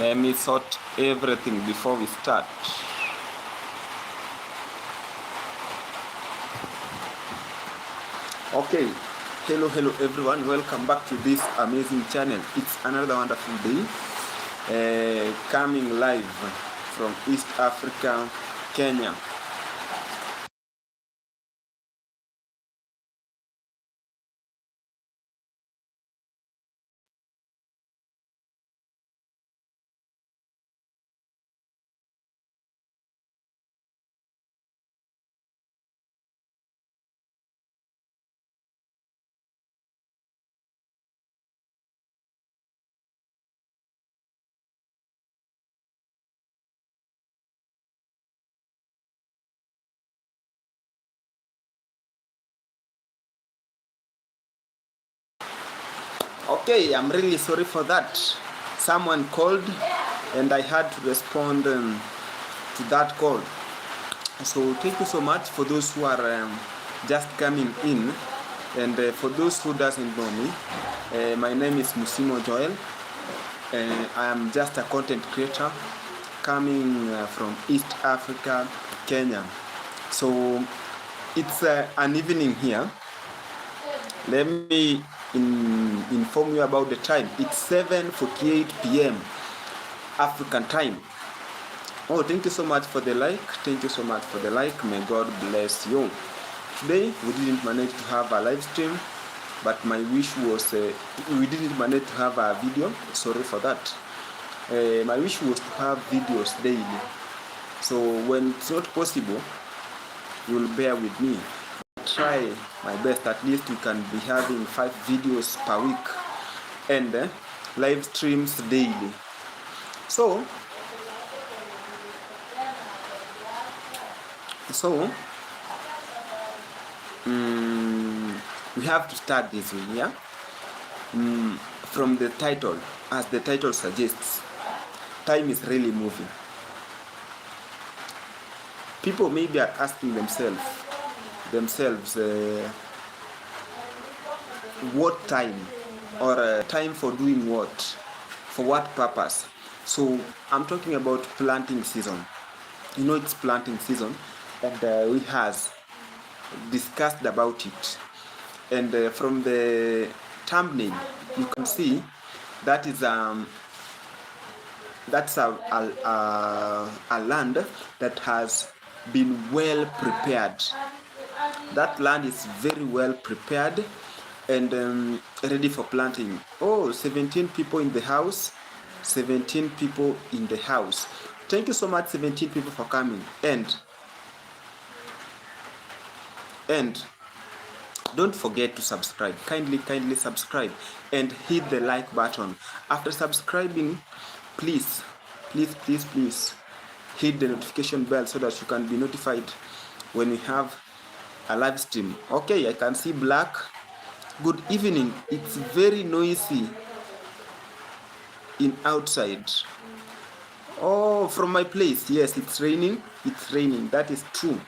Let me sort everything before we start. Okay, hello everyone, welcome back to this amazing channel. It's another wonderful day, coming live from East Africa, Kenya. Okay, I'm really sorry for that. Someone called and I had to respond to that call. So thank you so much for those who are just coming in, and for those who doesn't know me, my name is Musimo Joel. I am just a content creator coming from East Africa, Kenya. So it's an evening here. Let me inform you about the time. It's 7:48 p.m. African time. Oh, thank you so much for the like. Thank you so much for the like. May God bless you. Today we didn't manage to have a live stream, but my wish was we didn't manage to have a video. Sorry for that. My wish was to have videos daily. So when it's not possible, you'll bear with me. Try my best. At least we can be having 5 videos per week and live streams daily. So we have to start this way, yeah? From the title, as the title suggests, time is really moving. People maybe are asking themselves what time, or time for doing what, for what purpose. So I'm talking about planting season. You know, it's planting season, and we has discussed about it, and from the thumbnail you can see that is that's a land that has been well prepared. That land is very well prepared and ready for planting. Oh, 17 people in the house. 17 people in the house. Thank you so much, 17 people, for coming. And don't forget to subscribe. Kindly subscribe and hit the like button. After subscribing, please hit the notification bell so that you can be notified when we have a live stream. Okay, I can see black. Good evening. It's very noisy in outside. Oh, from my place. Yes, it's raining. That is true.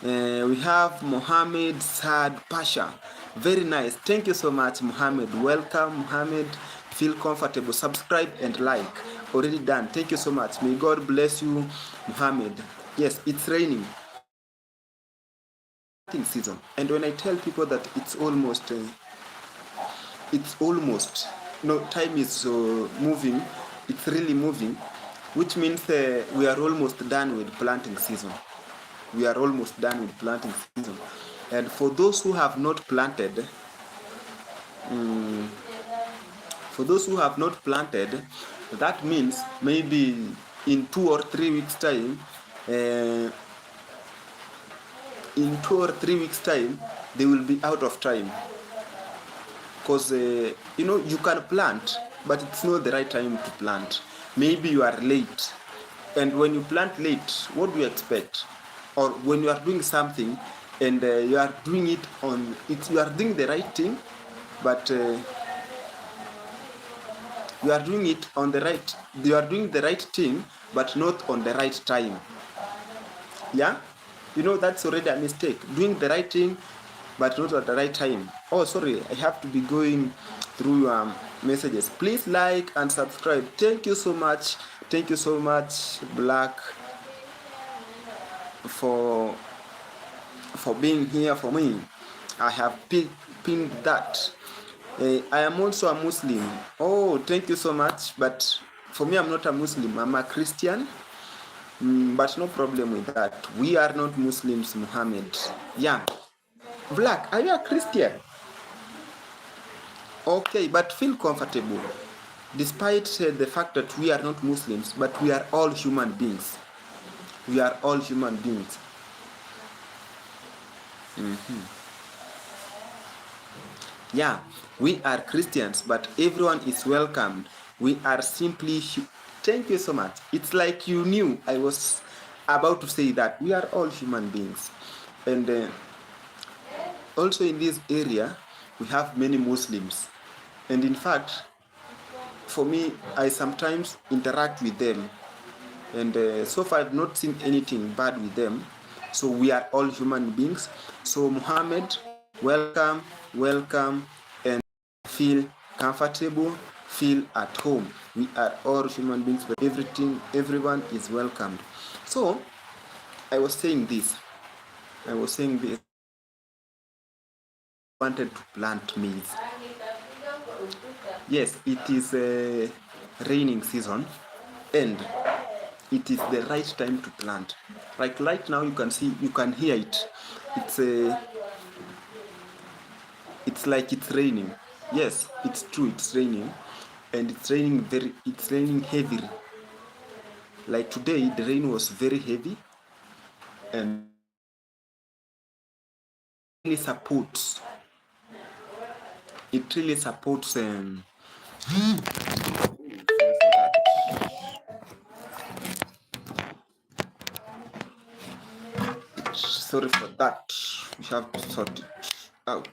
We have Mohammed Saad Pasha. Very nice. Thank you so much, Mohammed. Welcome, Mohammed. Feel comfortable. Subscribe and like. Already done. Thank you so much. May God bless you, Mohammed. Yes, it's raining. Season. And when I tell people that it's almost time is moving. It's really moving, which means we are almost done with planting season. And for those who have not planted, that means maybe in 2 or 3 weeks time, they will be out of time, because you can plant, but it's not the right time to plant. Maybe you are late, and when you plant late, what do you expect? Or when you are doing something and you are doing you are doing the right thing, but you are doing the right thing, but not on the right time. Yeah, that's already a mistake. Doing the right thing but not at the right time. Oh, sorry, I have to be going through messages. Please like and subscribe. Thank you so much. Thank you so much, Black, for being here for me. I have pinned that. I am also a Muslim. Oh, thank you so much. But for me, I'm not a Muslim. I'm a Christian. But no problem with that. We are not Muslims, Muhammad. Yeah. Black, are you a Christian? Okay, but feel comfortable. Despite the fact that we are not Muslims, but we are all human beings. We are all human beings. Yeah, we are Christians, but everyone is welcomed. We are simply. Thank you so much. It's like you knew I was about to say that we are all human beings, and also in this area we have many Muslims, and in fact, for me, I sometimes interact with them, and so far I've not seen anything bad with them. So we are all human beings. So Muhammad, welcome, welcome, and feel comfortable, feel at home. We are all human beings, but everyone is welcomed. So I was saying this. I wanted to plant maize. Yes, it is a raining season, and it is the right time to plant. Like right now, you can hear it. It's like it's raining. Yes, it's true. It's raining, and it's raining heavily. Like today, the rain was very heavy, and really supports. It really supports. Sorry for that. We have to sort it out.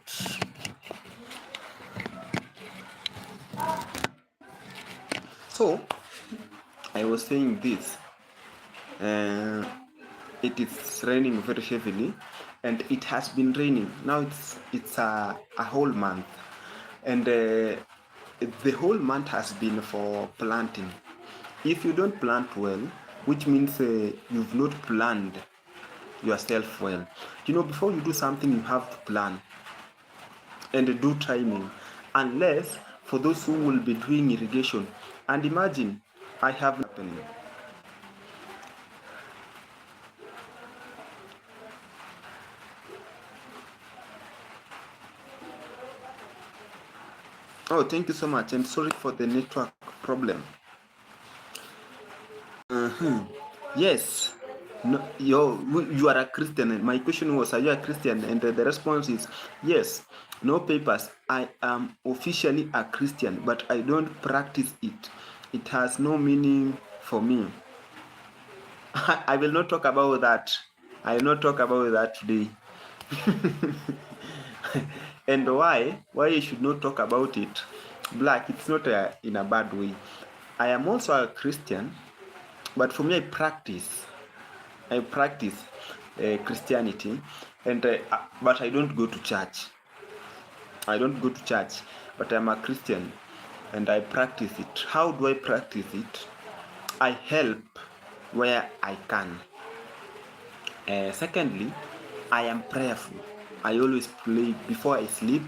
So I was saying this. It is raining very heavily, and it has been raining. Now it's a whole month, and the whole month has been for planting. If you don't plant well, which means you've not planned yourself well. Before you do something, you have to plan and do timing. Unless for those who will be doing irrigation, and imagine I have happening. Oh, thank you so much, and sorry for the network problem. Yes. No, you are a Christian. And my question was, are you a Christian? And the response is yes. No papers. I am officially a Christian, but I don't practice it. It has no meaning for me. I will not talk about that. I will not talk about that today. And why? Why you should not talk about it? Black, it's not in a bad way. I am also a Christian, but for me, I practice Christianity, and but I don't go to church. I don't go to church, but I'm a Christian, and I practice it. How do I practice it? I help where I can. Secondly, I am prayerful. I always pray before I sleep,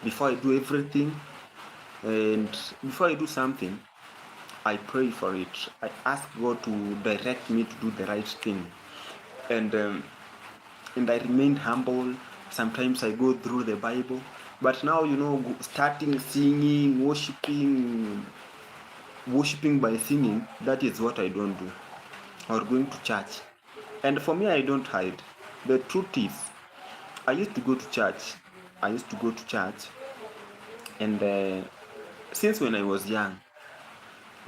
before I do everything, and before I do something, I pray for it. I ask God to direct me to do the right thing, and I remain humble. Sometimes I go through the Bible, but now starting singing, worshiping by singing, that is what I don't do, or going to church. And for me, I don't hide. The truth is, I used to go to church. And since when I was young,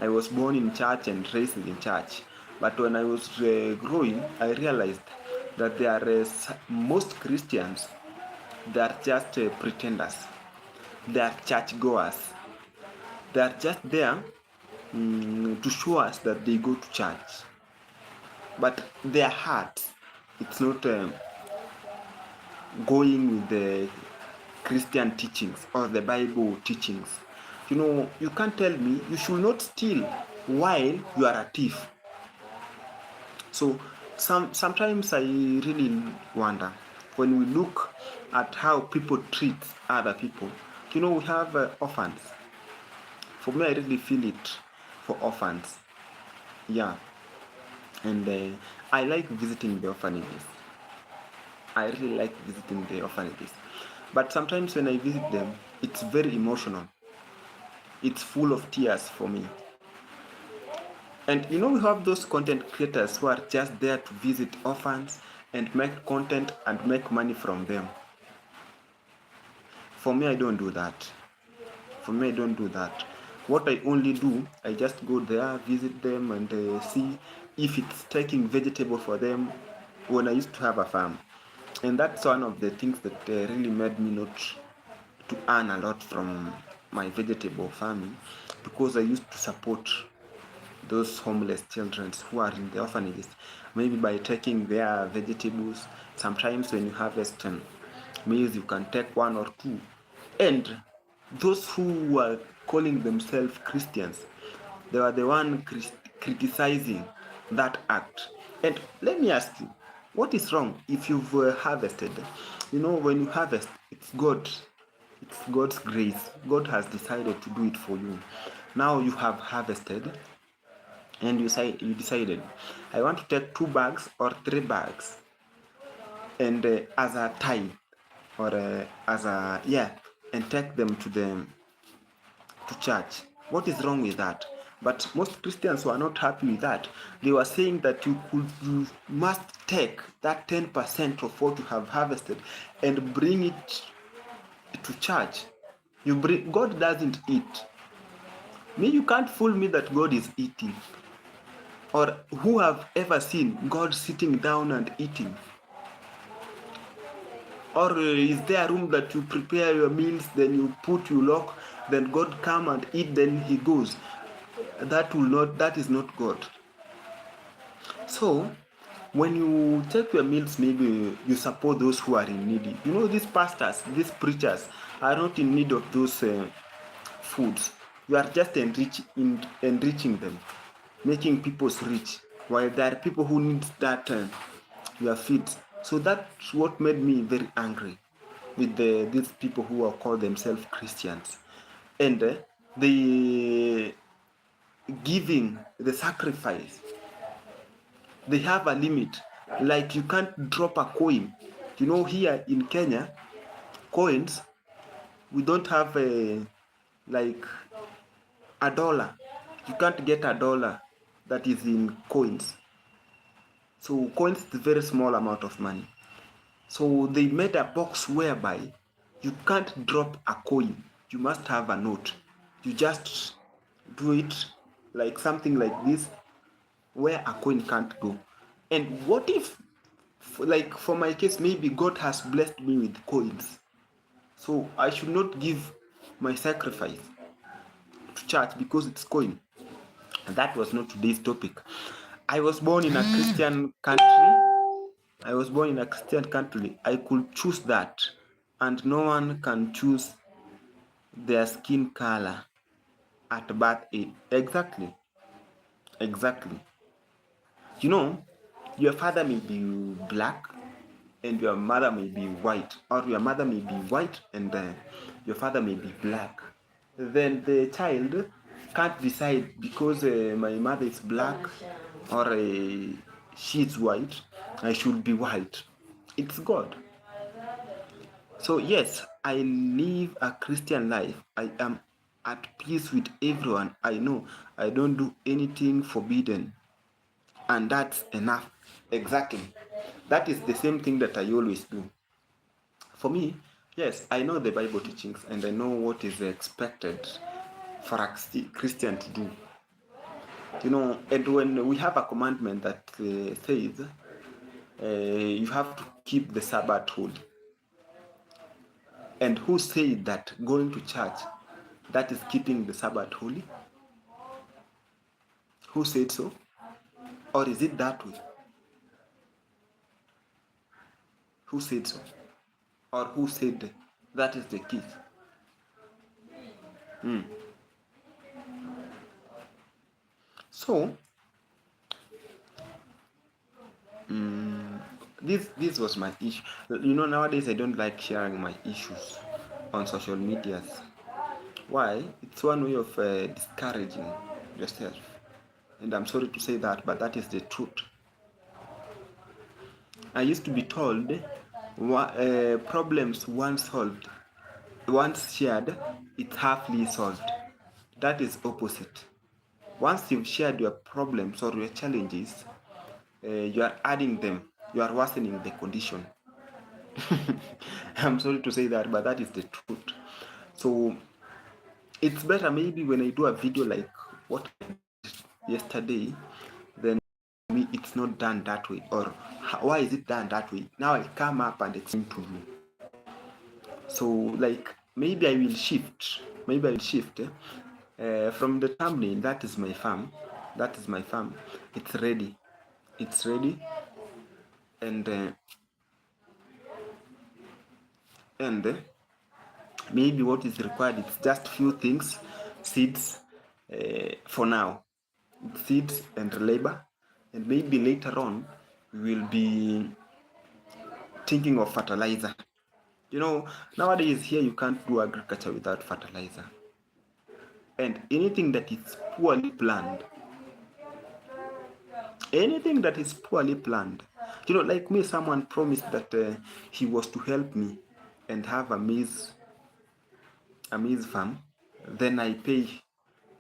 I was born in church and raised in church. But when I was growing, I realized that there are most Christians, they are just pretenders. They are churchgoers. They are just there to show us that they go to church. But their heart, it's not going with the Christian teachings or the Bible teachings. You can't tell me you should not steal while you are a thief. So sometimes I really wonder when we look at how people treat other people. We have orphans. For me, I really feel it for orphans. Yeah, and I like visiting the orphanages. I really like visiting the orphanages. But sometimes when I visit them, it's very emotional. It's full of tears for me. And we have those content creators who are just there to visit orphans and make content and make money from them. For me, I don't do that. What I only do, I just go there, visit them, and see if it's taking vegetable for them when I used to have a farm. And that's one of the things that really made me not to earn a lot from my vegetable farming, because I used to support those homeless children who are in the orphanages, maybe by taking their vegetables. Sometimes when you harvest maize, you can take one or two. And those who were calling themselves Christians, they were the one criticizing that act. And let me ask you, what is wrong if you've harvested? When you harvest, it's God. It's God's grace. God has decided to do it for you. Now you have harvested, and you decided, I want to take 2 bags or 3 bags, and as a tithe, or and take them to church. What is wrong with that? But most Christians were not happy with that. They were saying that you must take that 10% of what you have harvested and bring it to church. God doesn't eat. You can't fool me that God is eating. Or who have ever seen God sitting down and eating? Or is there a room that you prepare your meals, then you lock, then God come and eat, then he goes? That is not God. So when you take your meals, maybe you support those who are in need. These pastors, these preachers are not in need of those foods. You are just enriching them, making people rich, while there are people who need that your feet. So that's what made me very angry with these people who are called themselves Christians. And the giving, the sacrifice, they have a limit. Like you can't drop a coin. Here in Kenya, coins, we don't have like a dollar. You can't get a dollar that is in coins. So coins is a very small amount of money. So they made a box whereby you can't drop a coin. You must have a note. You just do it like something like this, where a coin can't go. And what if, like for my case, maybe God has blessed me with coins, so I should not give my sacrifice to church because it's coin? And that was not today's topic. I was born in a Christian country. I could choose that, and no one can choose their skin color at birth age. Exactly. Your father may be black and your mother may be white, or your mother may be white and your father may be black. Then the child can't decide, because my mother is black or she's white, I should be white. It's God. So yes, I live a Christian life. I am at peace with everyone. I know I don't do anything forbidden, and that's enough. Exactly. That is the same thing that I always do. For me, yes, I know the Bible teachings and I know what is expected for a Christian to do. And when we have a commandment that says you have to keep the Sabbath holy. And who said that going to church, that is keeping the Sabbath holy? Who said so? Or is it that way? Who said so? Or who said that is the case? So this was my issue. Nowadays I don't like sharing my issues on social medias. Why? It's one way of discouraging yourself, and I'm sorry to say that, but that is the truth. I used to be told problems once shared, it's halfly solved. That is opposite. Once you've shared your problems or your challenges, you are adding them, you are worsening the condition. I'm sorry to say that, but that is the truth. So it's better maybe when I do a video like what I did yesterday, then me it's not done that way, or why is it done that way? Now I come up and explain to you. So like maybe I will shift. From the thumbnail. That is my farm. It's ready. And maybe what is required is just few things, seeds, for now, seeds and labor, and maybe later on we will be thinking of fertilizer. Nowadays here you can't do agriculture without fertilizer, and anything that is poorly planned, like me, someone promised that he was to help me and have a maize farm, then I pay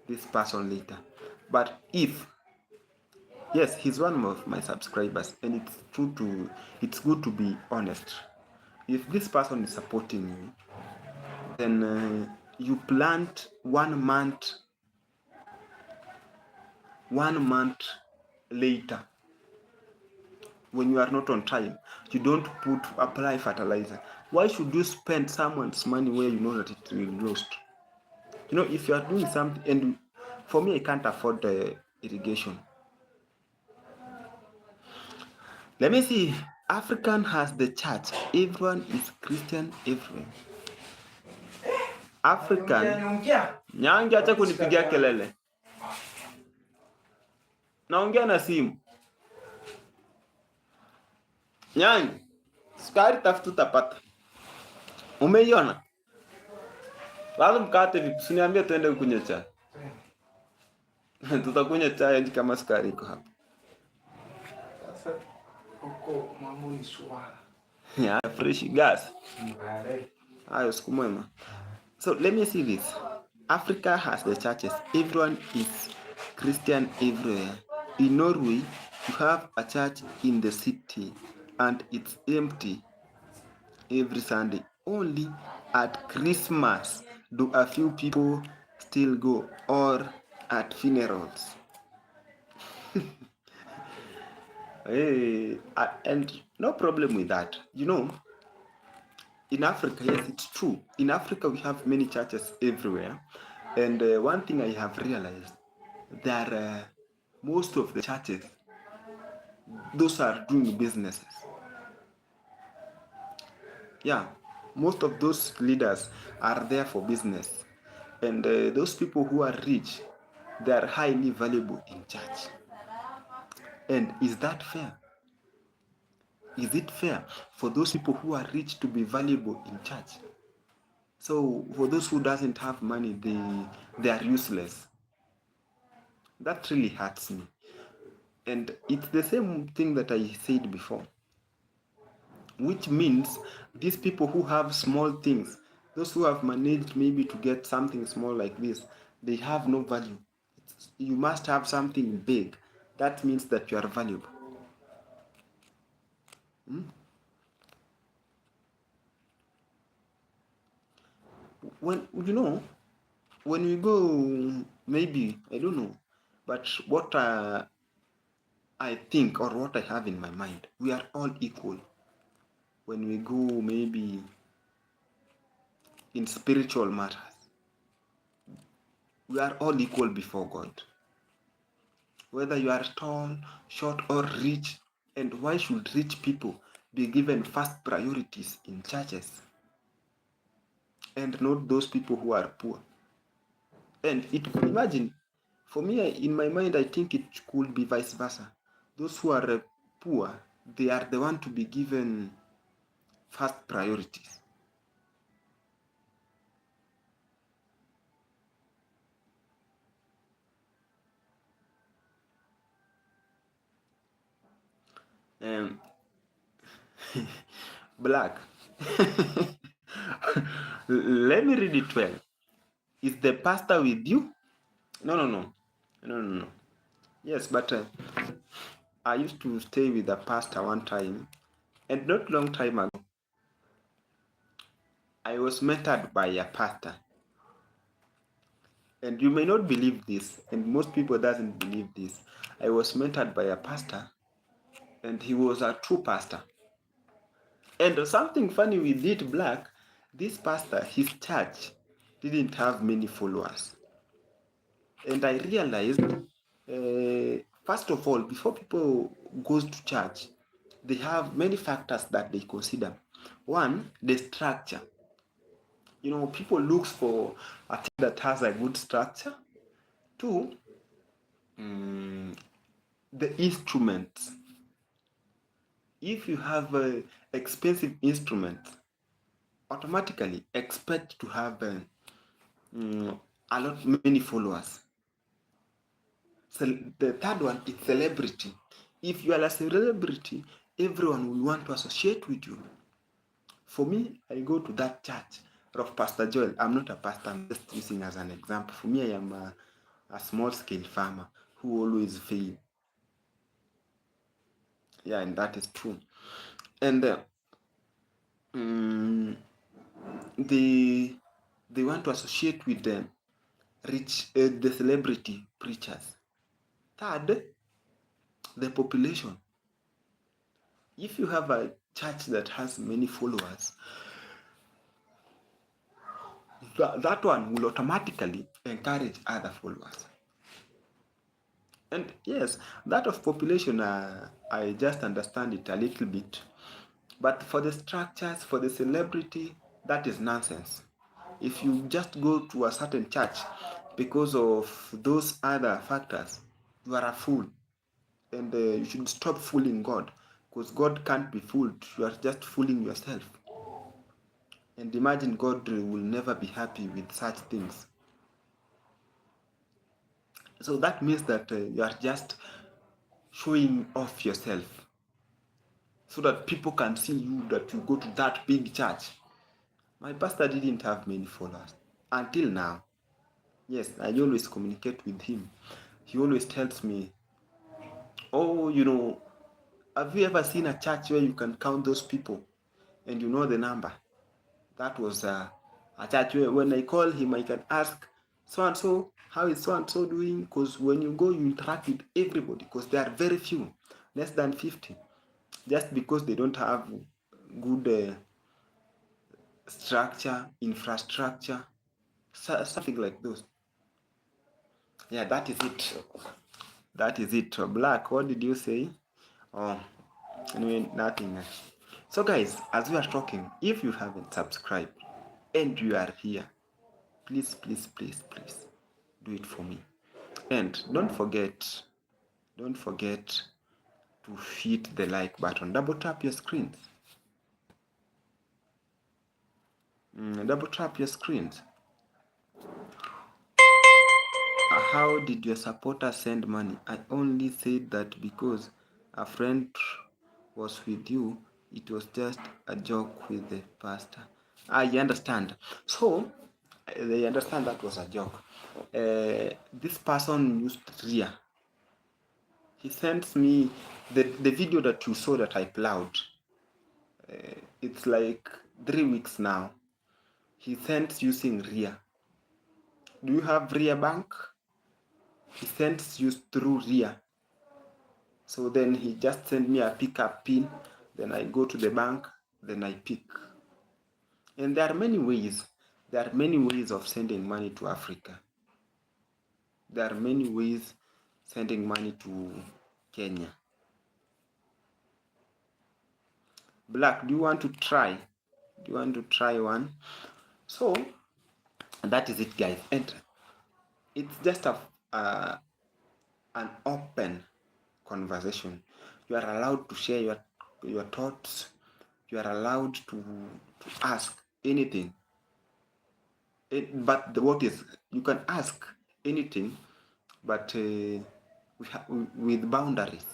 this person later. But yes, he's one of my subscribers, and it's good to be honest. If this person is supporting you, then you plant 1 month later, when you are not on time, you don't apply fertilizer. Why should you spend someone's money where you know that it will be lost? If you are doing something, and for me, I can't afford the irrigation. Let me see. African has the church. Everyone is Christian everywhere. African. Nyangi, acha kunipigia kelele. Naongea na simu. Nyangi, sukari tafuta utapata. Umeiona? Lazima mkate vipi? Usiniambie tuende kunywa chai. Tutakunywa chai kama sukari iko hapa. Sasa uko mamuni swala. Yeah, fresh gas. Ayo, siku mwema. So let me see this. Africa has the churches. Everyone is Christian everywhere. In Norway, you have a church in the city and it's empty every Sunday. Only at Christmas do a few people still go, or at funerals. And no problem with that. In Africa, yes, it's true. In Africa, we have many churches everywhere. And one thing I have realized, that most of the churches, those are doing businesses. Yeah, most of those leaders are there for business. And those people who are rich, they are highly valuable in church. And is that fair? Is it fair for those people who are rich to be valuable in church? So for those who doesn't have money, they are useless. That really hurts me. And it's the same thing that I said before, which means these people who have small things, those who have managed maybe to get something small like this, they have no value. You must have something big. That means that you are valuable. When we go, maybe, I don't know, but what I think, or what I have in my mind, we are all equal. When we go maybe in spiritual matters, we are all equal before God. Whether you are tall, short, or rich. And why should rich people be given first priorities in churches and not those people who are poor? And imagine, For me, in my mind, I think it could be vice versa. Those who are poor, they are the one to be given first priorities. Um, Black. Let me read it well. Is the pastor with you? No, no, no. No, no, no. Yes, but I used to stay with a pastor one time, and not long time ago, I was mentored by a pastor. And you may not believe this, and most people doesn't believe this. I was mentored by a pastor, and he was a true pastor. And something funny with it, Black, this pastor, his church didn't have many followers. And I realized, first of all, before people goes to church, they have many factors that they consider. One, the structure. You know, people look for a thing that has a good structure. Two, the instruments. If you have expensive instruments, automatically expect to have a lot many followers. So the third one is celebrity. If you are a celebrity, everyone will want to associate with you. For me, I go to that church of Pastor Joel. I'm not a pastor, I'm just using as an example. For me, I am a small scale farmer who always fail. Yeah, and that is true. And they want to associate with them rich the celebrity preachers. Third, the population. If you have a church that has many followers, that one will automatically encourage other followers. And yes, that of population, I just understand it a little bit. But for the structures, for the celebrity, that is nonsense. If you just go to a certain church because of those other factors, you are a fool. And you should stop fooling God, because God can't be fooled. You are just fooling yourself. And imagine God will never be happy with such things. So that means that you are just showing off yourself so that people can see you, that you go to that big church. My pastor didn't have many followers until now. Yes, I always communicate with him. He always tells me, oh, you know, have you ever seen a church where you can count those people and you know the number? That was a church where when I call him, I can ask, so and so, how is so and so doing? Because when you go, you interact with everybody, because there are very few, less than 50, just because they don't have good structure, infrastructure, something like those. Yeah, that is it. That is it. Black, what did you say? Oh, anyway, nothing. So, guys, as we are talking, if you haven't subscribed and you are here, please, please, please, please do it for me. And don't forget to hit the like button. Double tap your screens. Double tap your screens. How did your supporter send money? I only said that because a friend was with you. It was just a joke with the pastor. I understand. So, they understand that was a joke. This person used Ria. He sends me the video that you saw that I plowed. It's like 3 weeks now. He sends using Ria. Do you have Ria Bank? He sends you through Ria. So then he just sent me a pickup pin. Then I go to the bank. Then I pick. And there are many ways. There are many ways of sending money to Africa. There are many ways sending money to Kenya. Black, do you want to try? Do you want to try one? So that is it, guys. And it's just an open conversation. You are allowed to share your thoughts. You are allowed to ask anything. But what is, you can ask anything, but with boundaries.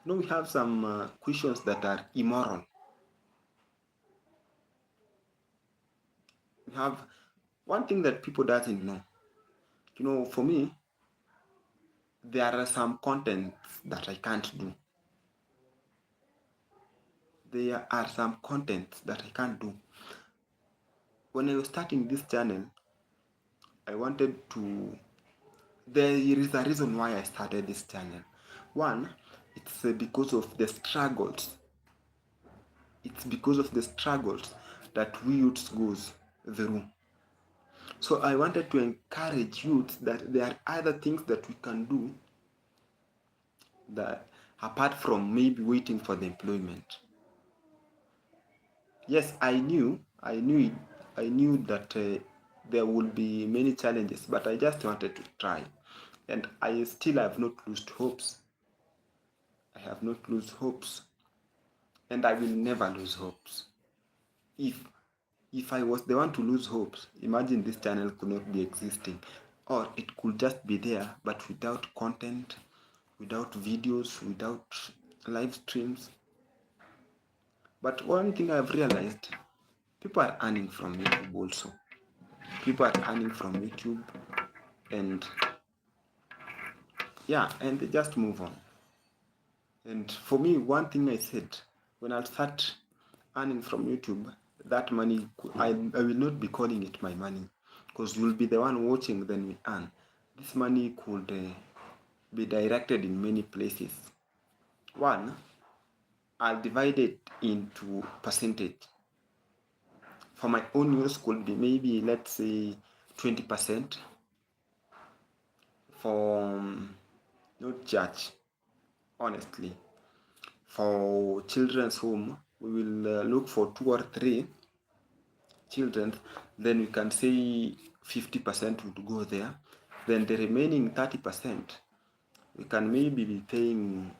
You know, we have some questions that are immoral. We have one thing that people doesn't know. You know, for me, there are some contents that I can't do. There are some contents that I can't do. When I was starting this channel, I wanted to, there is a reason why I started this channel. One, it's because of the struggles. It's because of the struggles that we youths goes through. So I wanted to encourage youth that there are other things that we can do that apart from maybe waiting for the employment. Yes, I knew that there will be many challenges, but I just wanted to try, and I still have not lost hopes. I have not lost hopes, and I will never lose hopes. If I was the one to lose hopes, imagine this channel could not be existing, or it could just be there, but without content, without videos, without live streams. But one thing I've realized, people are earning from YouTube also. People are earning from YouTube, and yeah, and they just move on. And for me, one thing I said, when I'll start earning from YouTube, that money, I will not be calling it my money, because you'll be the one watching, then we earn. This money could be directed in many places. One, I'll divide it into percentage. For my own use could be maybe, let's say, 20% for not church, honestly. For children's home, we will look for 2 or 3 children, then we can say 50% would go there. Then the remaining 30%, we can maybe be paying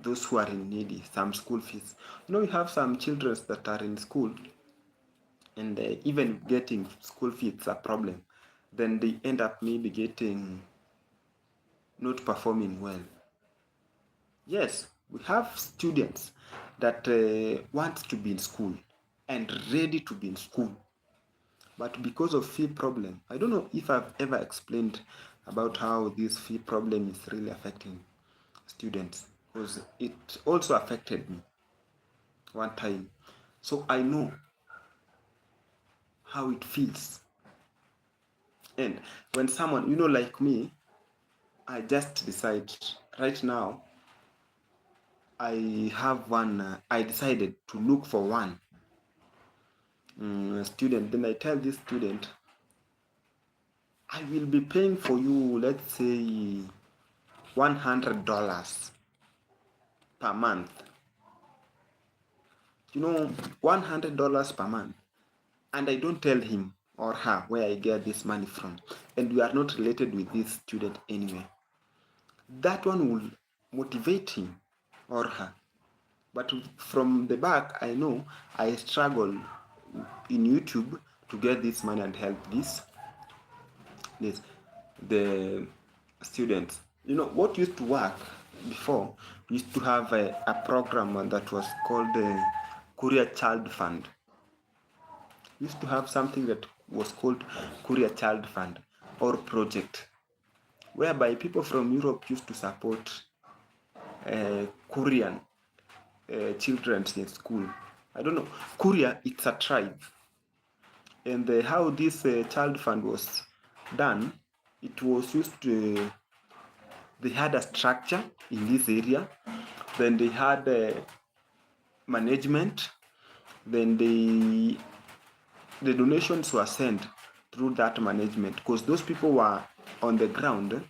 those who are in needy some school fees. You know, we have some children that are in school, and even getting school fees is a problem. Then they end up maybe getting not performing well. Yes, we have students that want to be in school and ready to be in school, but because of fee problem, I don't know if I've ever explained about how this fee problem is really affecting students, because it also affected me one time. So I know how it feels. And when someone, you know, like me, I just decide right now, I have one, I decided to look for one student. Then I tell this student, I will be paying for you, let's say, $100 per month. You know, $100 per month. And I don't tell him or her where I get this money from. And we are not related with this student anyway. That one will motivate him or her. But from the back, I know I struggle in YouTube to get this money and help the students. You know, what used to work before, we used to have a program that was called the Korea Child Fund. We used to have something that was called Korea Child Fund or project, whereby people from Europe used to support Korean children in school. I don't know. Korea, it's a tribe. And how this child fund was done, it was used to, they had a structure in this area, then they had management, then the donations were sent through that management, because those people were on the ground.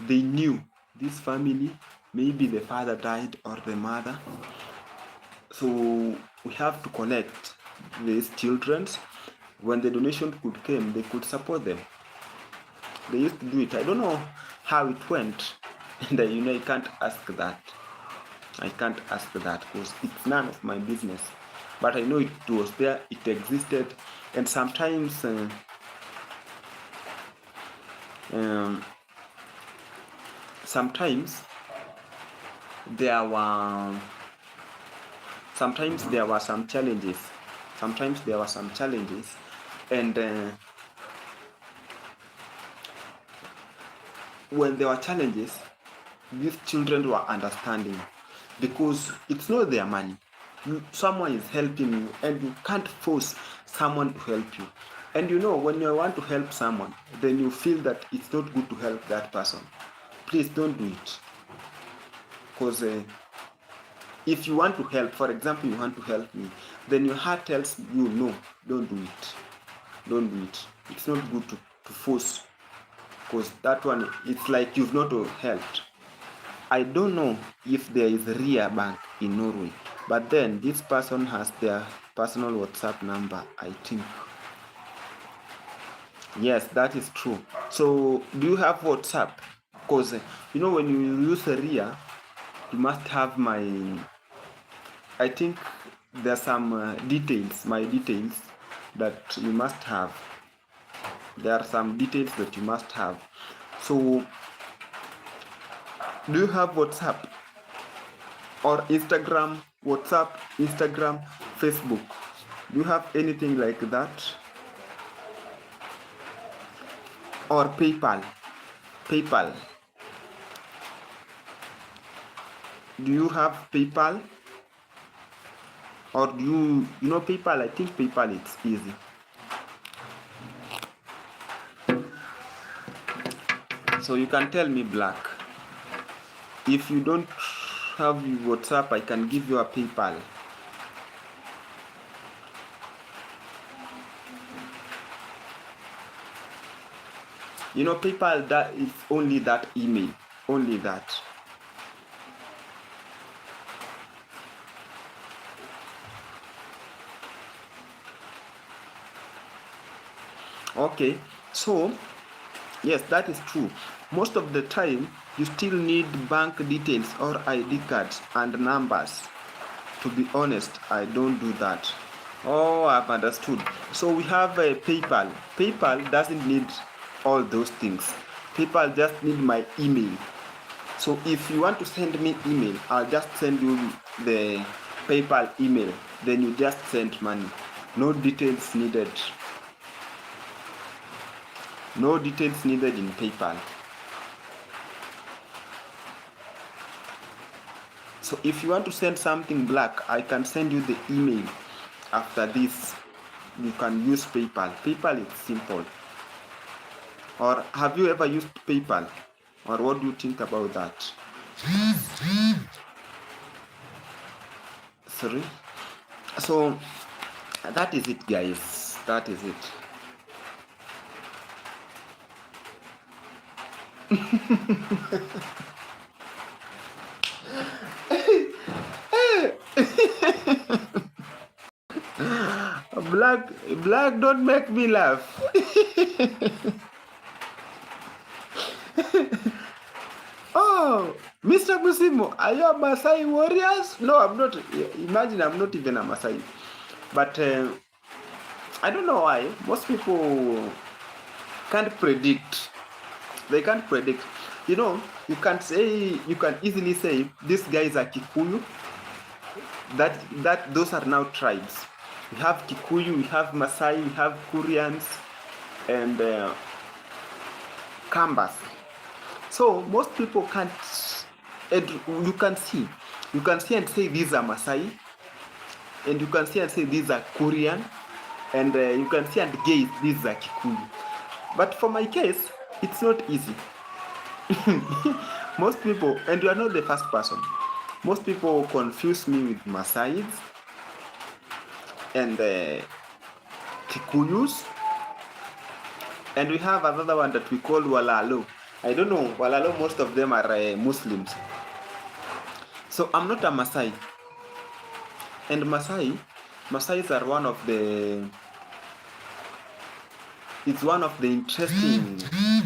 They knew this family, maybe the father died or the mother, so we have to collect these children. When the donation could come, they could support them. They used to do it. I don't know how it went. And I can't ask that. I can't ask that because it's none of my business. But I know it was there, it existed, and sometimes sometimes there were some challenges. Sometimes there were some challenges, and when there were challenges, these children were understanding, because it's not their money. Someone is helping you, and you can't force someone to help you. And when you want to help someone, then you feel that it's not good to help that person. Please don't do it. Because if you want to help, for example, you want to help me, then your heart tells you, no, don't do it. Don't do it. It's not good to force, because that one, it's like you've not helped. I don't know if there is Ria Bank in Norway, but then this person has their personal WhatsApp number, I think. Yes, that is true. So, do you have WhatsApp? Because, when you use Ria, you must have I think there's some details, my details, that you must have. There are some details that you must have. So, do you have WhatsApp? Or Instagram, WhatsApp, Instagram, Facebook? Do you have anything like that? Or PayPal? PayPal. Do you have PayPal? Or do you know PayPal? I think PayPal, it's easy. So you can tell me, Black. If you don't have WhatsApp, I can give you a PayPal. PayPal, that is only that email. Only that. Okay, so yes, that is true. Most of the time, you still need bank details or ID cards and numbers. To be honest, I don't do that. Oh, I've understood. So we have a PayPal. PayPal doesn't need all those things. PayPal just need my email. So if you want to send me email, I'll just send you the PayPal email. Then you just send money. No details needed. No details needed in PayPal. So if you want to send something, Black, I can send you the email after this. You can use PayPal. PayPal is simple. Or have you ever used PayPal? Or what do you think about that? Sorry. So that is it, guys. That is it. Black, don't make me laugh. Oh, Mr. Musimu, are you a Maasai warriors? No, I'm not. Imagine I'm not even a Maasai. But I don't know why. Most people can't predict. They can't predict. You can easily say this guy is a Kikuyu. Those are now tribes. We have Kikuyu, we have Maasai, we have Koreans, and Kambas. So most people can't. You can see and say these are Maasai, and you can see and say these are Korean, and you can see and guess these are Kikuyu. But for my case, it's not easy. Most people, and you are not the first person. Most people confuse me with Maasais and Kikuyus, and we have another one that we call Walalo. I don't know, Walalo, most of them are Muslims. So I'm not a Maasai. And Maasais are one of the interesting. Sorry?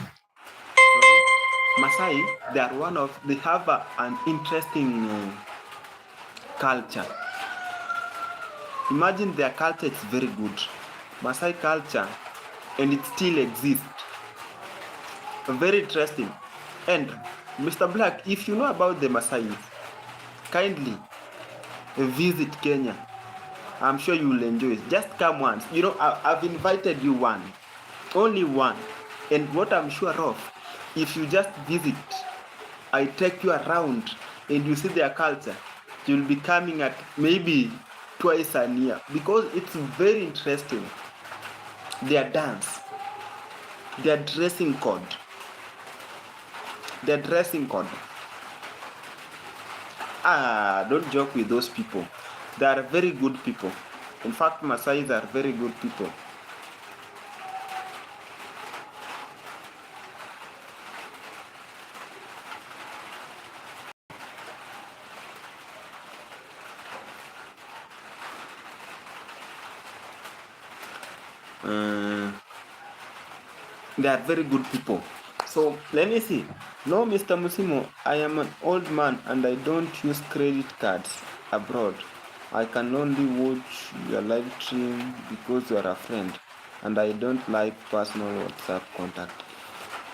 Masai, they have an interesting culture. Imagine their culture is very good. Masai culture, and it still exists. Very interesting. And Mr. Black, if you know about the Masai, kindly visit Kenya. I'm sure you will enjoy it. Just come once. I've invited you one. Only one. And what I'm sure of, if you just visit, I take you around and you see their culture, you'll be coming at maybe twice a year because it's very interesting. Their dance, their dressing code. Don't joke with those people. They are very good people. In fact, Masais are very good people. They are very good people. So let me see. No, Mr. Musimo, I am an old man and I don't use credit cards abroad. I can only watch your live stream because you are a friend and I don't like personal WhatsApp contact.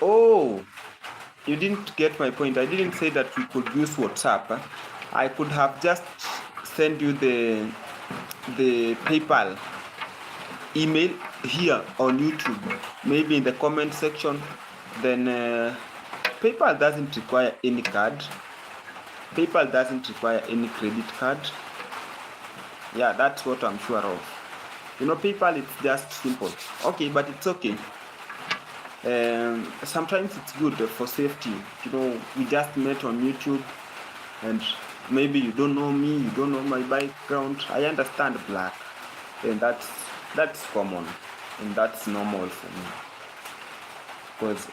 Oh, you didn't get my point. I didn't say that we could use WhatsApp. I could have just sent you the PayPal email here on YouTube, maybe in the comment section. Then PayPal doesn't require any card. PayPal doesn't require any credit card. Yeah, that's what I'm sure of. PayPal, it's just simple. Okay, but it's okay. Sometimes it's good for safety. We just met on YouTube and maybe you don't know me, you don't know my background. I understand, Black, and that's common and that's normal for me. Because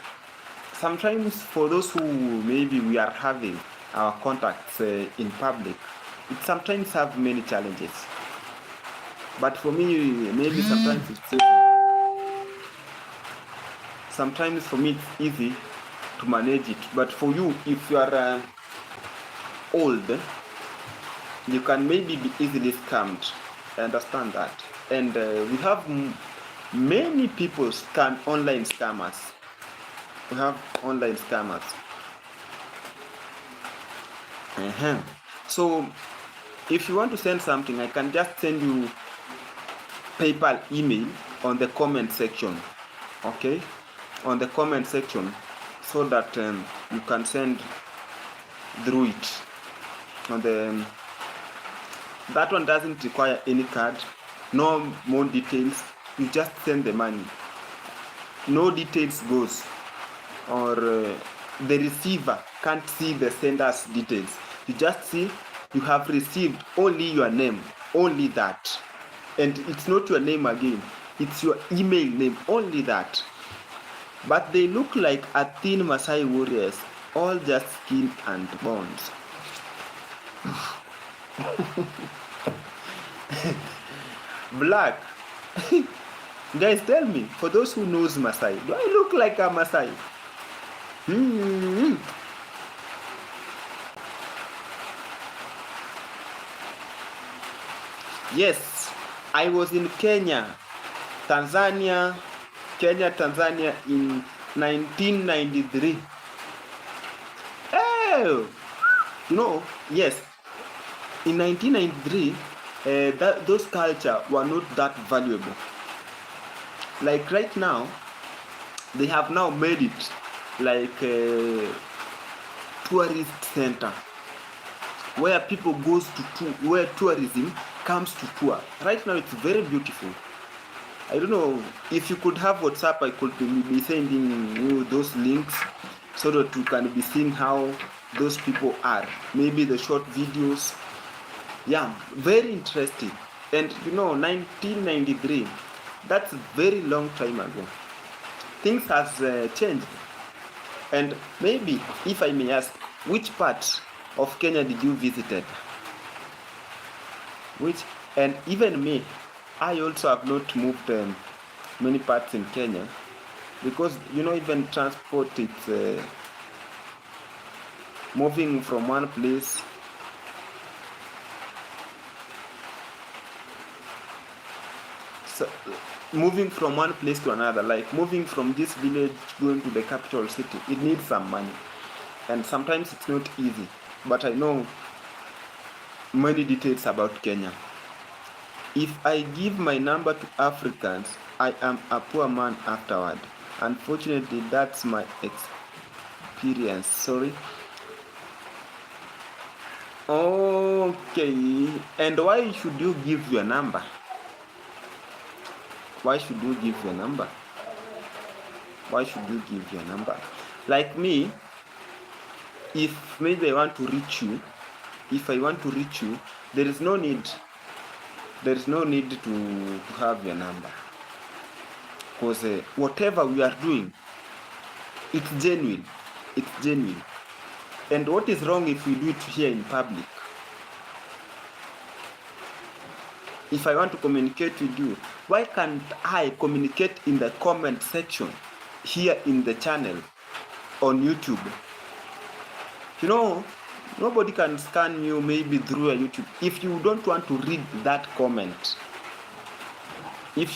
sometimes for those who maybe we are having our contacts in public, it sometimes have many challenges. But for me, maybe sometimes it's easy. Sometimes for me it's easy to manage it. But for you, if you are old, you can maybe be easily scammed. I understand that. And we have many people online scammers. We have online scammers. So if you want to send something, I can just send you PayPal email on the comment section. Okay, on the comment section, so that you can send through it. That one doesn't require any card, no more details. You just send the money. No details goes, or the receiver can't see the sender's details. You just see you have received only your name, only that. And it's not your name again, it's your email name, only that. But they look like a thin Maasai warriors, all just skin and bones. Black. Guys, tell me, for those who knows Maasai, do I look like a Maasai? Yes, I was in Tanzania in 1993. Oh, yes, in 1993, those culture were not that valuable. Like right now, they have now made it like a tourist center where people goes to where tourism comes to tour. Right now, it's very beautiful. I don't know if you could have WhatsApp. I could be sending you those links so that you can be seeing how those people are. Maybe the short videos. Yeah, very interesting. And 1993. That's a very long time ago. Things has changed. And maybe, if I may ask, which part of Kenya did you visited? And even me, I also have not moved many parts in Kenya, because even transport, moving from one place. So, moving from one place to another, like moving from this village going to the capital city, it needs some money, and sometimes it's not easy. But I know many details about Kenya. If I give my number to Africans, I am a poor man afterward. Unfortunately, that's my experience. Sorry. Okay. And why should you give your number? Why should you give your number? Why should you give your number? Like me, if maybe I want to reach you, there is no need to have your number. Because whatever we are doing, it's genuine. And what is wrong if we do it here in public? If I want to communicate with you, why can't I communicate in the comment section here in the channel on YouTube? You know, nobody can scan you maybe through a YouTube. If you don't want to read that comment, you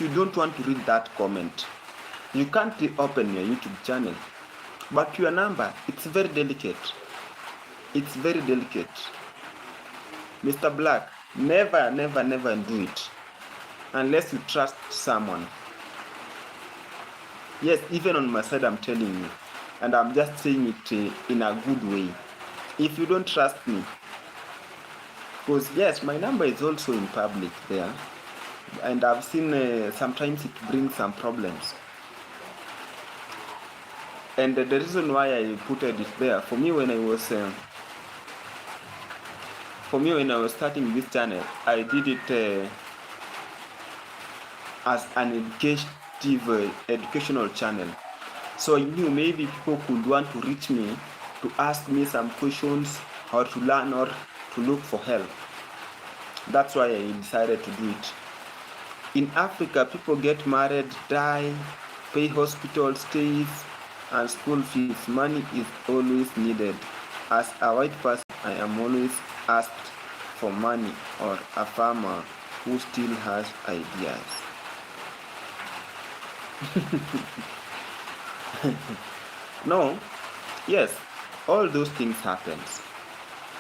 can't open your YouTube channel. But your number, it's very delicate. Mr. Black, never do it unless you trust someone. Yes, even on my side I'm telling you, and I'm just saying it in a good way. If you don't trust me, because yes, my number is also in public there, and I've seen sometimes it brings some problems. And the reason why I put it there, for me when I was starting this channel, I did it as an educational channel. So I knew maybe people could want to reach me to ask me some questions or to learn or to look for help. That's why I decided to do it. In Africa, people get married, die, pay hospital stays, and school fees. Money is always needed. As a white person, I am always asked for money, or a farmer who still has ideas. No, yes, all those things happens,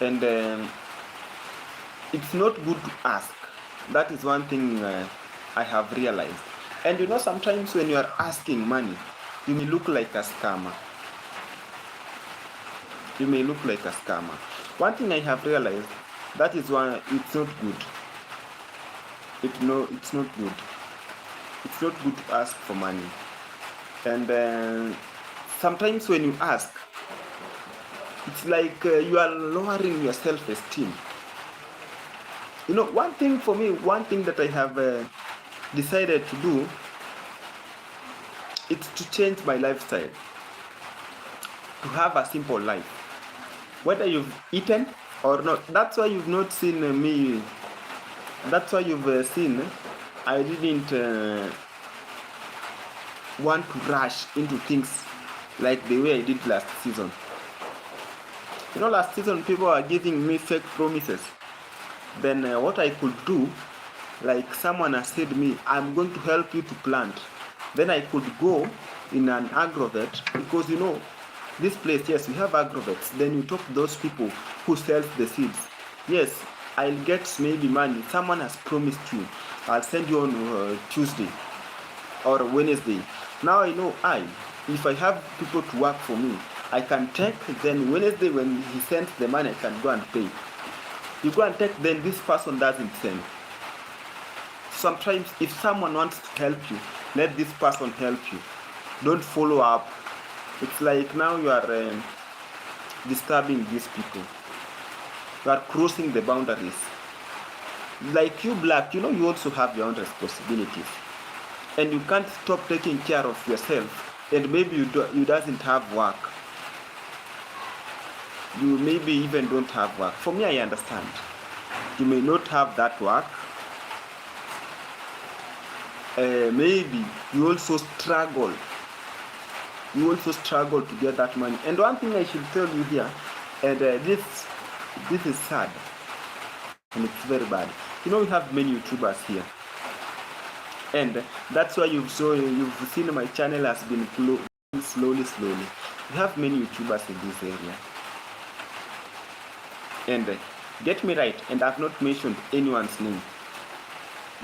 and it's not good to ask. That is one thing I have realized. And you know, sometimes when you are asking money, you may look like a scammer. One thing I have realized, that is why it's not good. It's not good. It's not good to ask for money. And sometimes when you ask, it's like you are lowering your self-esteem. You know, one thing that I have decided to do, it's to change my lifestyle, to have a simple life, whether you've eaten or not. That's why you've not seen me. That's why you've seen I didn't want to rush into things like the way I did last season. You know, last season people are giving me fake promises. Then what I could do, like someone has said me, I'm going to help you to plant. Then I could go in an agrovet, because you know, this place, yes, we have agrovets. Then you talk to those people who sells the seeds. Yes, I'll get maybe money. Someone has promised you, I'll send you on Tuesday or Wednesday. Now I know if I have people to work for me, I can take, then Wednesday when he sends the money, I can go and pay. You go and take, then this person doesn't send. Sometimes if someone wants to help you, let this person help you. Don't follow up. It's like now you are disturbing these people. You are crossing the boundaries. Like you, Black, you know, you also have your own responsibilities. And you can't stop taking care of yourself. And maybe you doesn't have work. You maybe even don't have work. For me, I understand. You may not have that work. Maybe you also struggle. To get that money. And one thing I should tell you here, And this is sad, and it's very bad. We have many YouTubers here, and that's why you've seen my channel has been slowly. We have many YouTubers in this area, and get me right, and I've not mentioned anyone's name,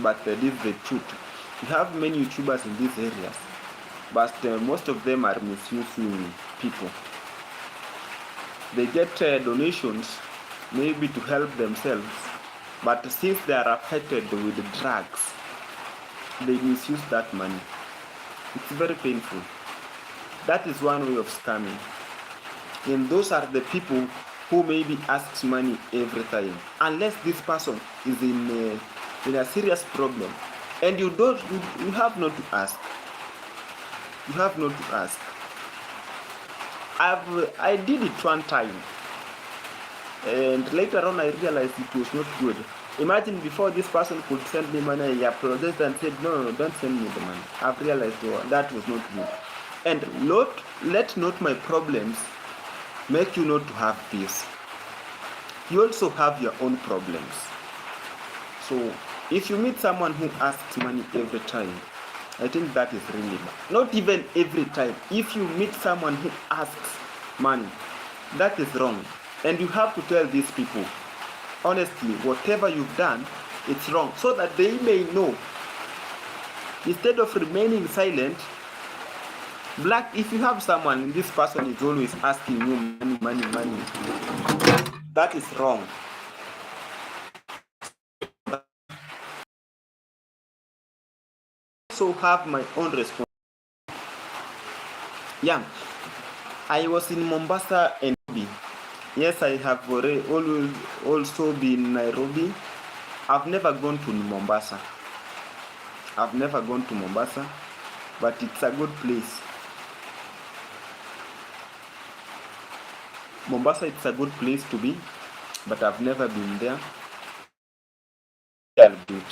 but this is the truth. We have many YouTubers in these areas, but most of them are misusing people. They get donations maybe to help themselves, but since they are affected with drugs, they misuse that money. It's very painful. That is one way of scamming. And those are the people who maybe asks money every time, unless this person is in a serious problem, and you have not to ask. You have not to ask. I did it one time, and later on I realized it was not good. Imagine, before this person could send me money, I apologized and said, no, don't send me the money. I've realized that was not good. And let not my problems make you not to have peace. You also have your own problems. So if you meet someone who asks money every time, I think that is really bad. Not even every time. If you meet someone who asks money, that is wrong. And you have to tell these people, honestly, whatever you've done, it's wrong, so that they may know. Instead of remaining silent, Black, if you have someone, this person is always asking you money, that is wrong. So have my own response. Yeah, I was in Mombasa and Nairobi. Yes, I have always also been Nairobi. I've never gone to Mombasa. But it's a good place. Mombasa, it's a good place to be, but I've never been there. Beauty.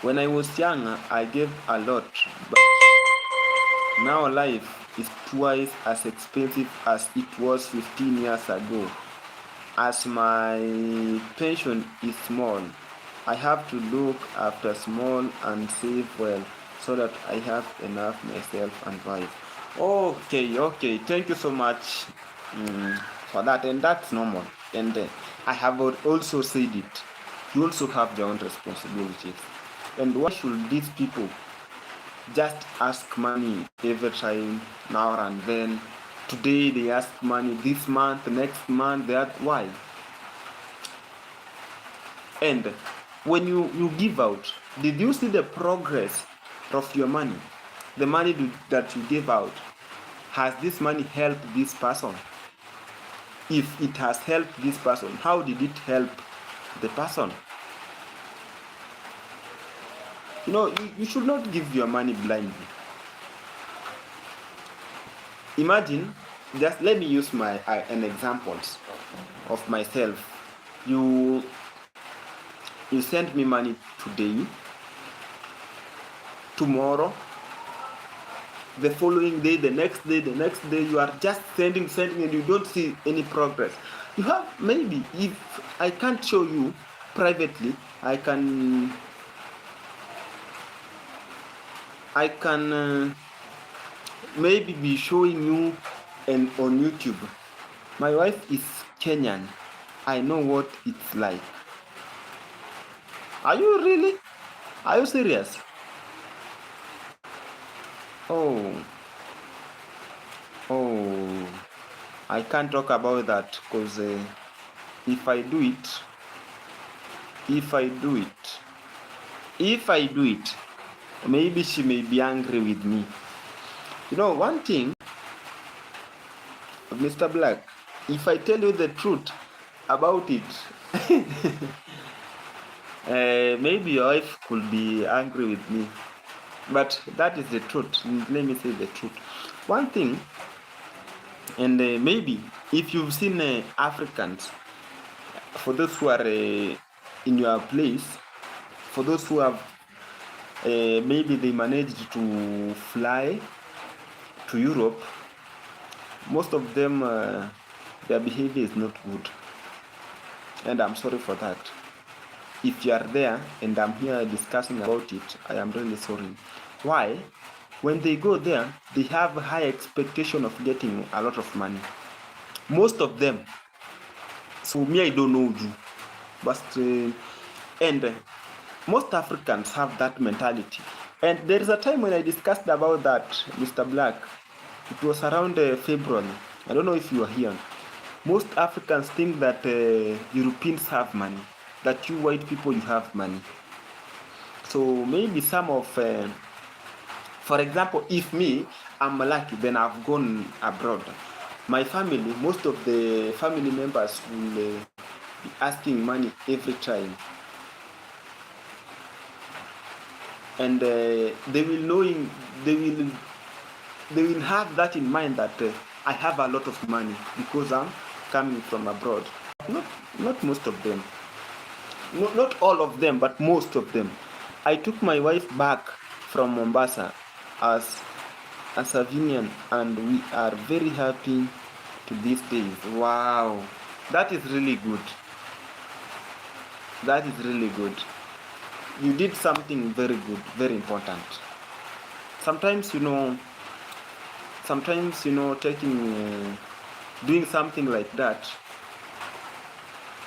When I was young, I gave a lot, but now life is twice as expensive as it was 15 years ago. As my pension is small, I have to look after small and save well so that I have enough myself and wife. Okay. Thank you so much for that, and that's normal. And I have also said it. You also have your own responsibilities. And why should these people just ask money every time, now and then? Today they ask money, this month, next month they ask why? And when you give out, did you see the progress of your money? The money that you gave out, has this money helped this person? If it has helped this person, how did it help the person? You should not give your money blindly. Imagine, just let me use an example of myself. You send me money today, tomorrow, the following day, the next day, you are just sending, and you don't see any progress. You have, maybe, if I can't show you privately, I can maybe be showing you on YouTube. My wife is Kenyan. I know what it's like. Are you really? Are you serious? Oh, I can't talk about that, because if I do it, maybe she may be angry with me. One thing, Mr. Black, if I tell you the truth about it, maybe your wife could be angry with me. But that is the truth. Let me say the truth. One thing, and maybe if you've seen Africans, for those who are in your place, for those who have maybe they managed to fly to Europe, most of them, their behavior is not good, and I'm sorry for that. If you are there and I'm here discussing about it, I am really sorry. Why? When they go there, they have a high expectation of getting a lot of money. Most of them. So me, I don't know you, but and most Africans have that mentality. And there is a time when I discussed about that, Mr. Black. It was around February. I don't know if you are here. Most Africans think that Europeans have money, that you white people, you have money. So maybe some of, for example, if me, I'm lucky, then I've gone abroad. My family, most of the family members will be asking money every time. And they will have that in mind that I have a lot of money because I'm coming from abroad. Not most of them. Not all of them, but most of them. I took my wife back from Mombasa as a Savinian, and we are very happy to these days. Wow, that is really good. That is really good. You did something very good, very important. Sometimes doing something like that,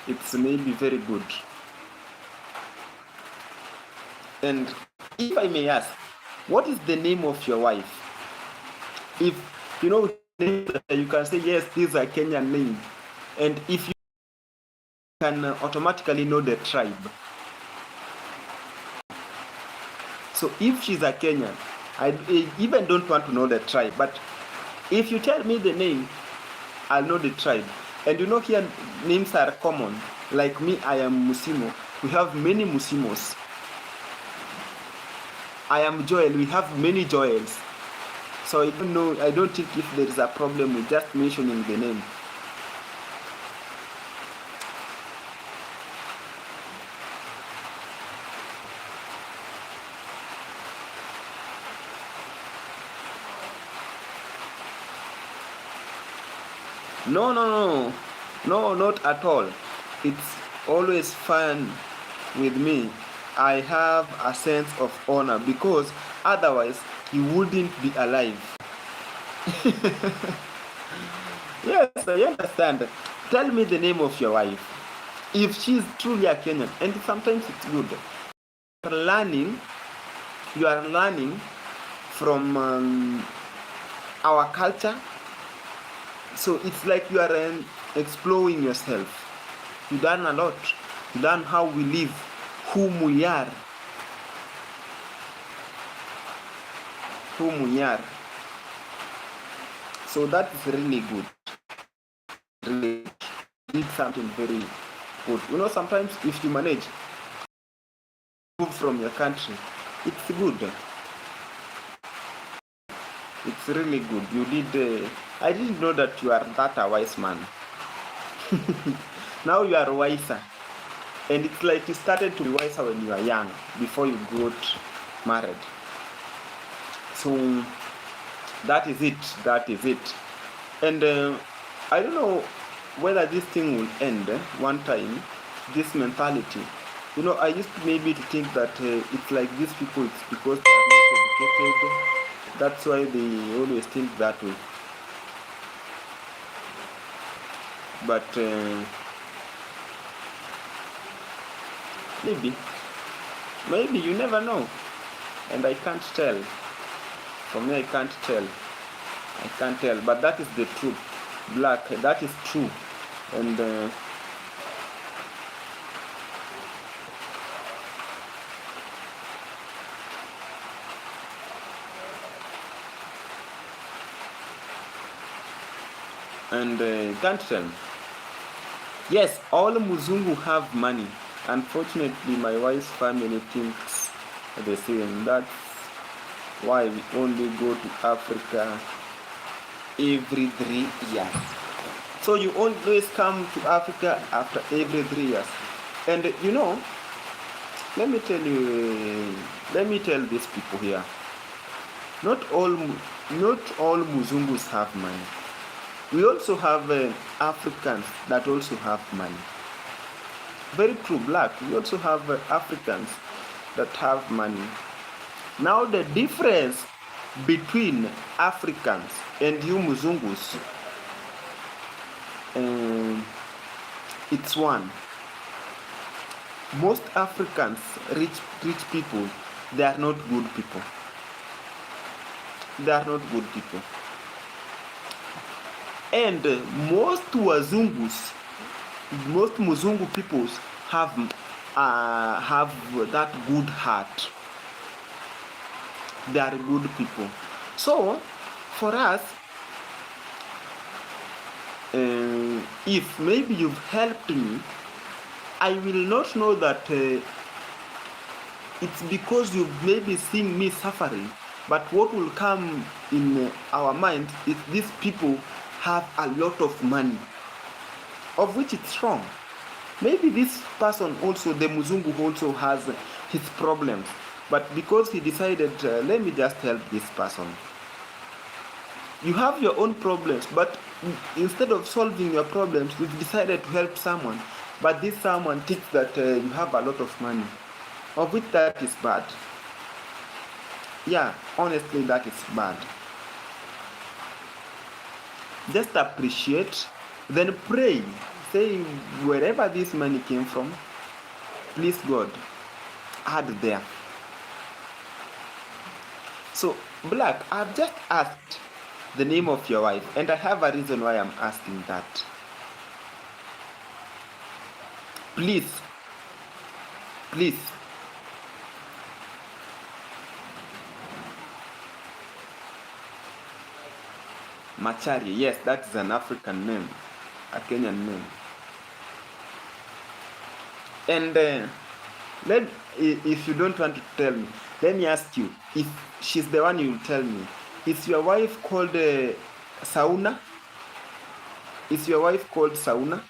it's maybe very good. And if I may ask, what is the name of your wife? If you know, you can say yes, this is a Kenyan name, and if you can automatically know the tribe. So if she's a Kenyan, I even don't want to know the tribe, but if you tell me the name, I'll know the tribe. And here names are common. Like me, I am Musimo. We have many Musimos. I am Joel. We have many Joels. So I don't think if there is a problem with just mentioning the name. No, not at all. It's always fun with me. I have a sense of honor because otherwise you wouldn't be alive. Yes, I understand. Tell me the name of your wife. If she's truly a Kenyan, and sometimes it's good. You are learning from our culture. So it's like you are exploring yourself. You learn a lot. You learn how we live, whom we are. So that is really good. Really did something very good. Sometimes if you manage to move from your country, it's good. It's really good. You did. I didn't know that you are that a wise man. Now you are wiser. And it's like you started to be wiser when you were young, before you got married. So that is it. And I don't know whether this thing will end one time, this mentality. I used maybe to think that it's like these people, it's because they are not educated. That's why they always think that way. But maybe you never know, and I can't tell. For me, I can't tell. But that is the truth, Black. That is true, and can't tell. Yes, all Muzungu have money. Unfortunately, my wife's family thinks the same. That's why we only go to Africa every 3 years. So you always come to Africa after every 3 years. And let me tell these people here. Not all Muzungus have money. We also have Africans that also have money. Very true, Black. We also have Africans that have money. Now the difference between Africans and you Muzungus, it's one. Most Africans, rich people, they are not good people. They are not good people. And most Wazungus, most Muzungu peoples have that good heart. They are good people. So for us, if maybe you've helped me, I will not know that it's because you've maybe seen me suffering, but what will come in our mind is these people have a lot of money, of which it's wrong. Maybe this person also, the Muzungu also has his problems, but because he decided, let me just help this person. You have your own problems, but instead of solving your problems, you've decided to help someone, but this someone thinks that you have a lot of money, of which that is bad. Yeah, honestly, that is bad. Just appreciate, then pray. Say, wherever this money came from, please God, add there. So, Black, I've just asked the name of your wife, and I have a reason why I'm asking that. Please, Macharia, yes, that's an African name, a Kenyan name. And if you don't want to tell me, let me ask you, if she's the one, you will tell me. Is your wife called Sauna? Is your wife called Sauna?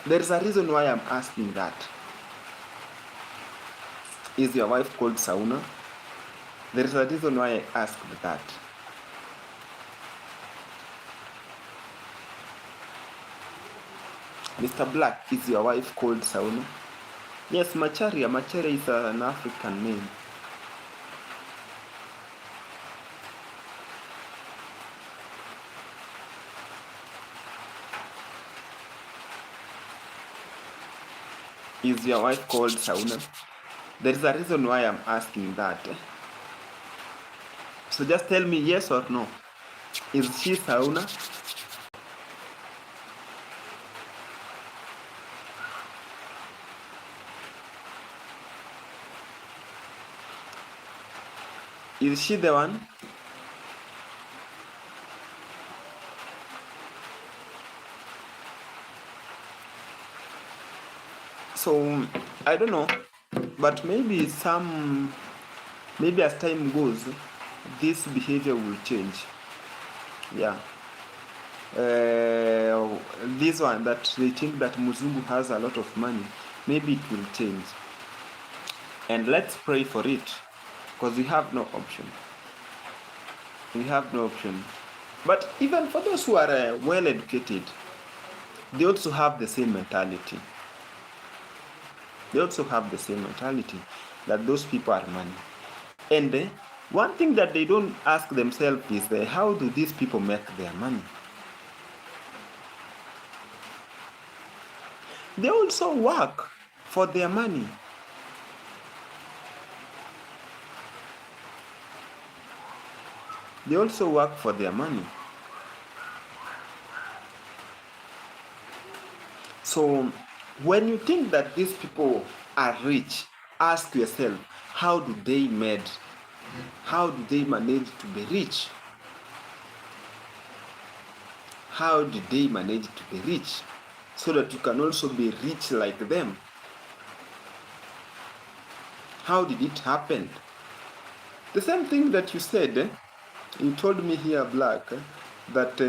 There's a reason why I'm asking that. Is your wife called Sauna? There's a reason why I asked that. Mr. Black, is your wife called Sauna? Yes, Macharia. Macharia is an African name. Is your wife called Sauna? There is a reason why I'm asking that. So just tell me yes or no. Is she Sauna? Is she the one? So I don't know, but maybe as time goes, this behavior will change. Yeah. This one that they think that Muzungu has a lot of money, maybe it will change. And let's pray for it, because we have no option. We have no option. But even for those who are well educated, they also have the same mentality. They also have the same mentality that those people are money. And one thing that they don't ask themselves is how do these people make their money? They also work for their money. They also work for their money. So when you think that these people are rich, ask yourself, how do they manage to be rich? How did they manage to be rich? So that you can also be rich like them. How did it happen? The same thing that you said, you told me here, Black, that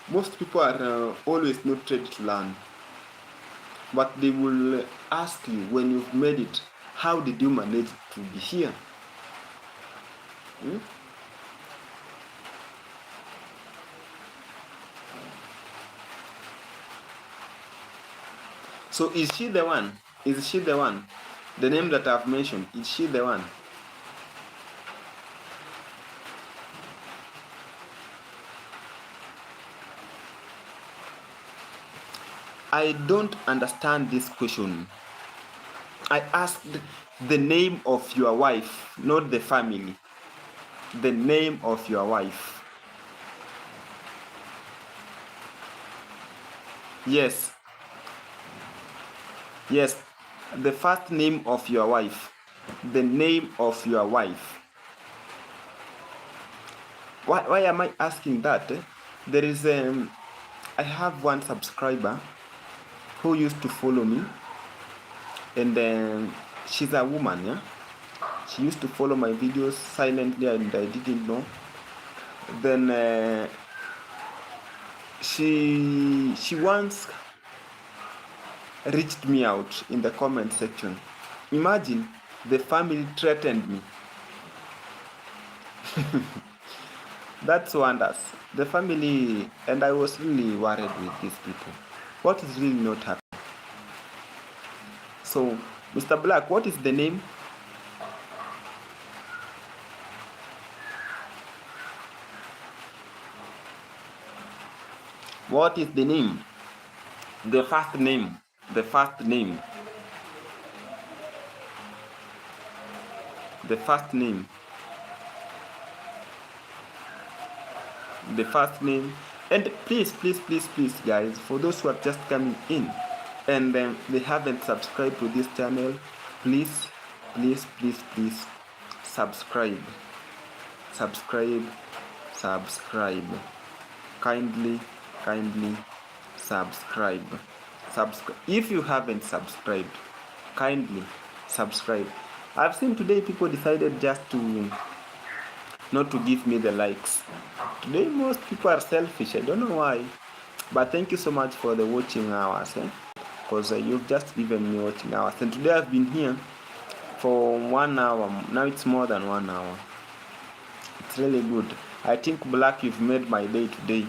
most people are always not ready to learn. But they will ask you, when you've made it, how did you manage to be here? So is she the one? Is she the one? The name that I've mentioned, is she the one? I don't understand this question. I asked the name of your wife, not the family. The name of your wife. Yes. Yes. The first name of your wife. The name of your wife. Why am I asking that? There is I have one subscriber who used to follow me, and she's a woman, yeah. She used to follow my videos silently, and I didn't know. Then she once reached me out in the comment section. Imagine, the family threatened me. That's wonders. The family, and I was really worried with these people. What is really not happening? So, Mr. Black, what is the name? What is the name? The first name. The first name. The first name. The first name. And please, guys, for those who are just coming in and they haven't subscribed to this channel, please subscribe. Kindly subscribe. If you haven't subscribed, kindly subscribe. I've seen today people decided just to not to give me the likes. Today most people are selfish. I don't know why, but thank you so much for the watching hours, because you've just given me watching hours. And today I've been here for 1 hour. Now it's more than 1 hour. It's really good. I think Black, you've made my day today.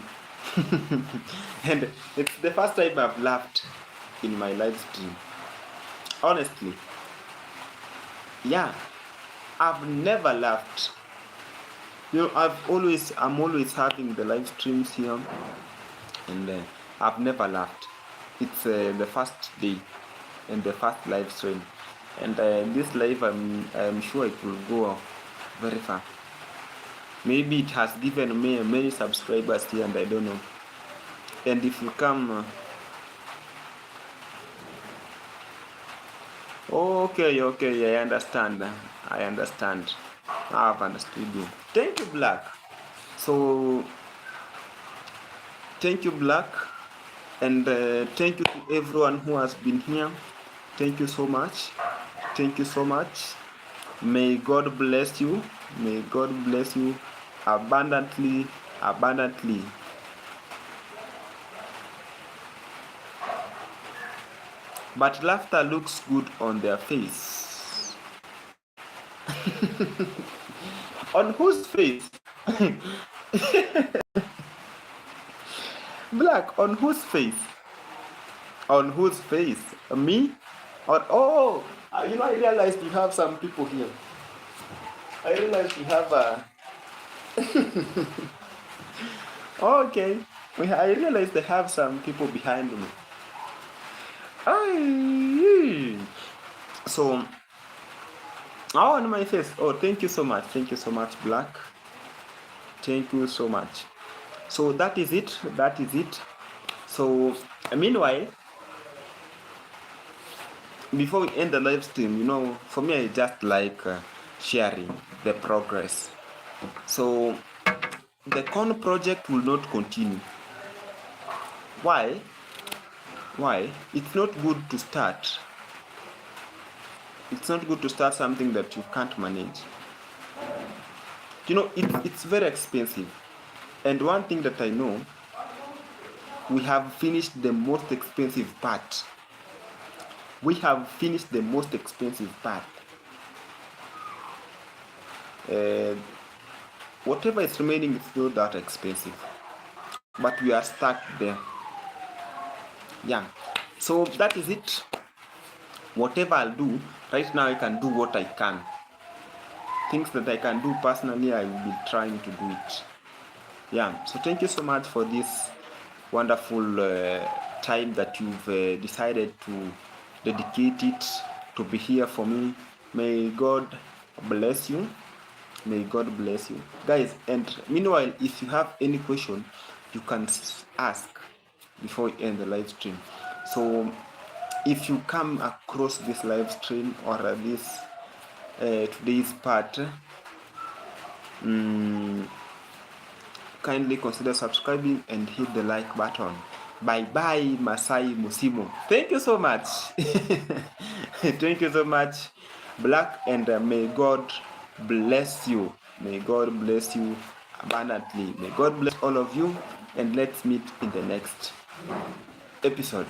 And it's the first time I've laughed in my live stream. Honestly, yeah, I've never laughed. You know, I'm always having the live streams here, and I've never laughed. It's the first day and the first live stream, and this live, I'm sure it will go very far. Maybe it has given me many subscribers here, and I don't know. And if you come, okay, I understand. I've understood you. Thank you, Black. So, thank you, Black, and thank you to everyone who has been here. Thank you so much. May God bless you. May God bless you abundantly. But laughter looks good on their face. On whose face? Black, on whose face? On whose face? Me? Or you know, I realized we have some people here. I realized we have okay. I realized they have some people behind me. So, on my face. Oh, thank you so much, Black. Thank you so much. So that is it. So meanwhile, before we end the live stream, you know, for me, I just like sharing the progress. So the corn project will not continue. Why? It's not good to start. It's not good to start something that you can't manage. You know, it's very expensive. And one thing that I know, we have finished the most expensive part. Whatever is remaining is not that expensive. But we are stuck there. Yeah. So that is it. Whatever I'll do right now, I can do what I can. Things that I can do personally, I will be trying to do it. Yeah, so thank you so much for this wonderful time that you've decided to dedicate it to be here for me. May God bless you. May God bless you, guys. And meanwhile, if you have any question, you can ask before we end the live stream. So if you come across this live stream or this today's part, kindly consider subscribing and hit the like button. Bye bye, Masai Musimo. Thank you so much. Thank you so much, Black, and may God bless you. May God bless you abundantly. May God bless all of you, and let's meet in the next episode.